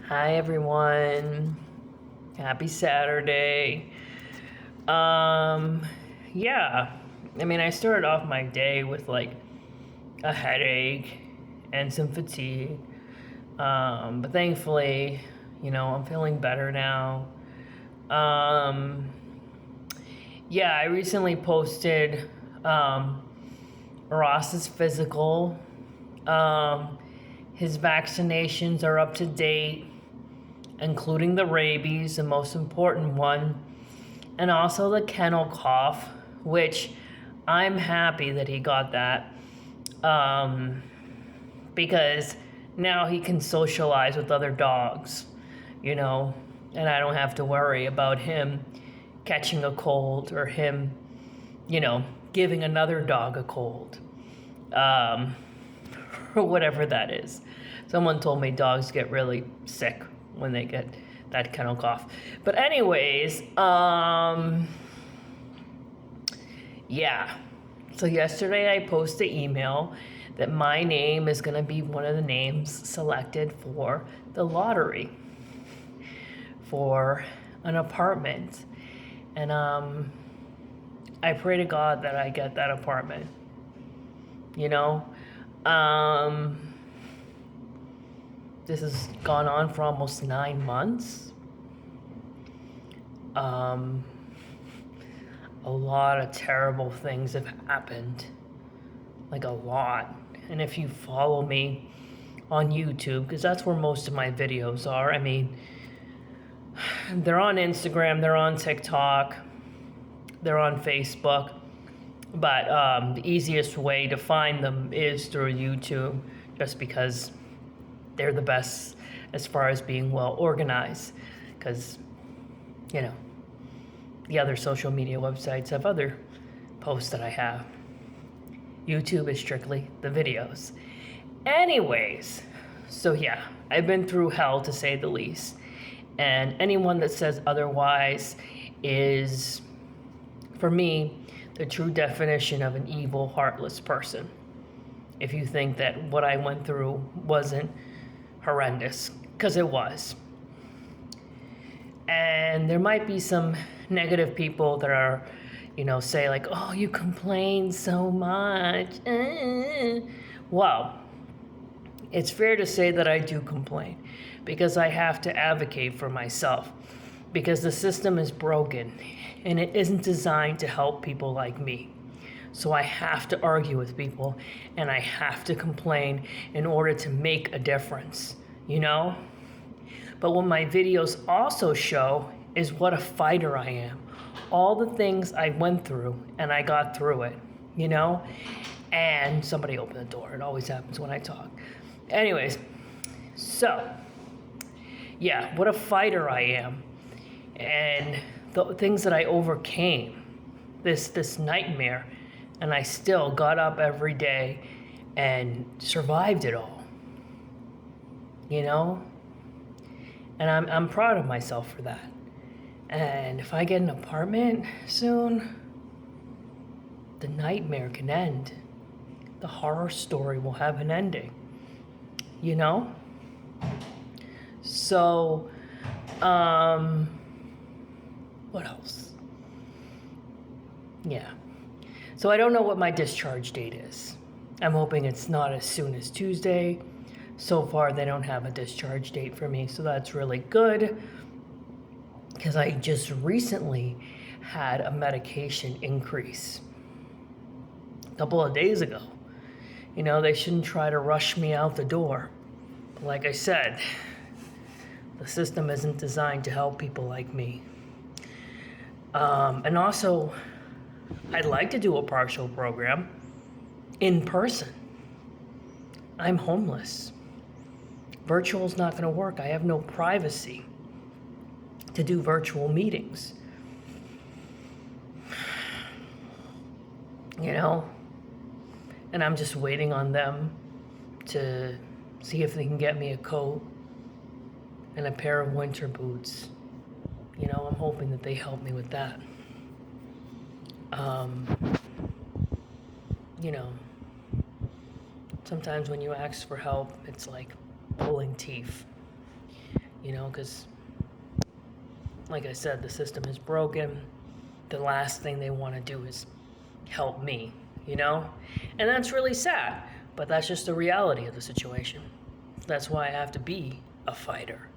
Hi everyone. Happy Saturday. Yeah. I started off my day with like a headache and some fatigue. But thankfully, I'm feeling better now. Um, yeah, I recently posted Ross's physical. Um, his vaccinations are up to date, including the rabies, the most important one, and also the kennel cough, which I'm happy that he got that um, because now he can socialize with other dogs, and I don't have to worry about him catching a cold or him, giving another dog a cold, um, or whatever that is. Someone told me dogs get really sick when they get that kennel cough. But anyways, yeah. So yesterday I posted an email that my name is going to be one of the names selected for the lottery for an apartment. And I pray to God that I get that apartment. This has gone on for almost 9 months. A lot of terrible things have happened. Like a lot. And if you follow me on YouTube, because that's where most of my videos are, they're on Instagram, they're on TikTok, they're on Facebook. But the easiest way to find them is through YouTube, just because they're the best as far as being well organized. Because, the other social media websites have other posts that I have. YouTube is strictly the videos. Anyways, so yeah, I've been through hell to say the least. And anyone that says otherwise is, for me, the true definition of an evil, heartless person. If you think that what I went through wasn't horrendous, because it was. And there might be some negative people that are, say like, oh, you complain so much. Well, it's fair to say that I do complain because I have to advocate for myself, because the system is broken and it isn't designed to help people like me. So I have to argue with people and I have to complain in order to make a difference, But what my videos also show is what a fighter I am. All the things I went through and I got through it, And somebody opened the door. It always happens when I talk. Anyways, so yeah, what a fighter I am. And the things that I overcame, this nightmare, and I still got up every day and survived it all. And I'm proud of myself for that. And if I get an apartment soon, the nightmare can end. The horror story will have an ending. So, what else? Yeah. So I don't know what my discharge date is. I'm hoping it's not as soon as Tuesday. So far, they don't have a discharge date for me, so that's really good, because I just recently had a medication increase a couple of days ago. They shouldn't try to rush me out the door. But like I said, the system isn't designed to help people like me. And also, I'd like to do a partial program in person. I'm homeless. Virtual's not going to work. I have no privacy to do virtual meetings. And I'm just waiting on them to see if they can get me a coat and a pair of winter boots. I'm hoping that they help me with that. Sometimes when you ask for help, it's like pulling teeth. because, like I said, the system is broken. The last thing they want to do is help me, and that's really sad, but that's just the reality of the situation. That's why I have to be a fighter,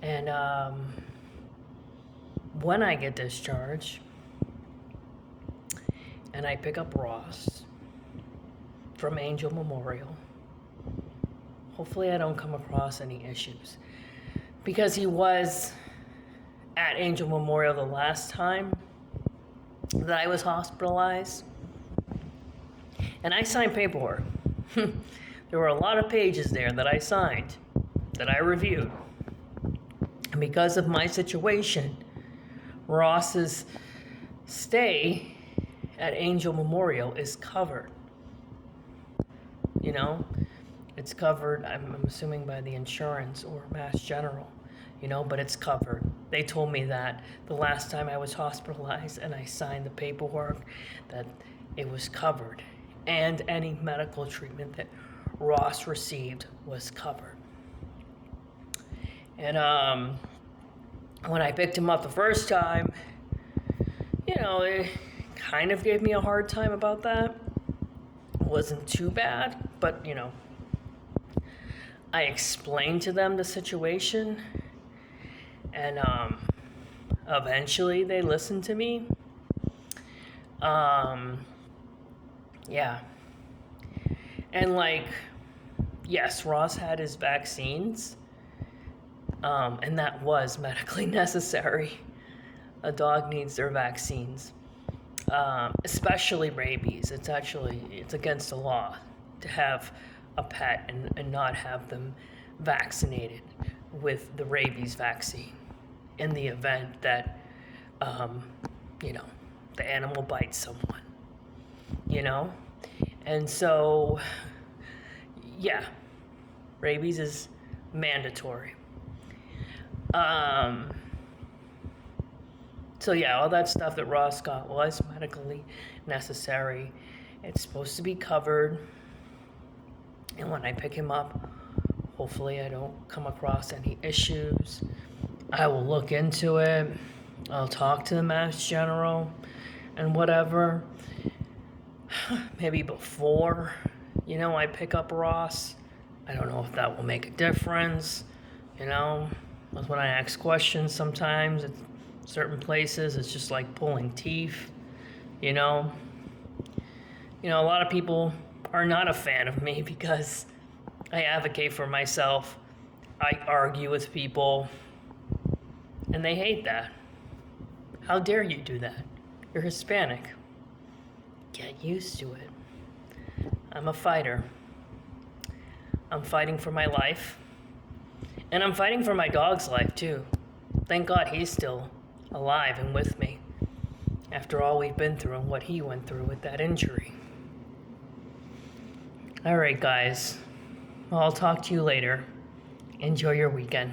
and when I get discharged and I pick up Ross from Angel Memorial, hopefully I don't come across any issues, because he was at Angel Memorial the last time that I was hospitalized, and I signed paperwork. There were a lot of pages there that I signed, that I reviewed. And because of my situation, Ross's stay at Angel Memorial is covered. It's covered, I'm assuming, by the insurance or Mass General, but it's covered. They told me that the last time I was hospitalized and I signed the paperwork that it was covered, and any medical treatment that Ross received was covered. And when I picked him up the first time, they kind of gave me a hard time about that. It wasn't too bad, but I explained to them the situation, and eventually they listened to me. Yeah. And yes, Ross had his vaccines, and that was medically necessary. A dog needs their vaccines, especially rabies. It's against the law to have a pet and not have them vaccinated with the rabies vaccine in the event that, the animal bites someone, And so, yeah, rabies is mandatory. So yeah, all that stuff that Ross got was medically necessary. It's supposed to be covered. And when I pick him up, hopefully I don't come across any issues. I will look into it. I'll talk to the Mass General and whatever. Maybe before, I pick up Ross. I don't know if that will make a difference. That's when I ask questions sometimes at certain places. It's just like pulling teeth, A lot of people are not a fan of me because I advocate for myself. I argue with people, and they hate that. How dare you do that? You're Hispanic. Get used to it. I'm a fighter. I'm fighting for my life. And I'm fighting for my dog's life, too. Thank God he's still alive and with me after all we've been through and what he went through with that injury. All right, guys. I'll talk to you later. Enjoy your weekend.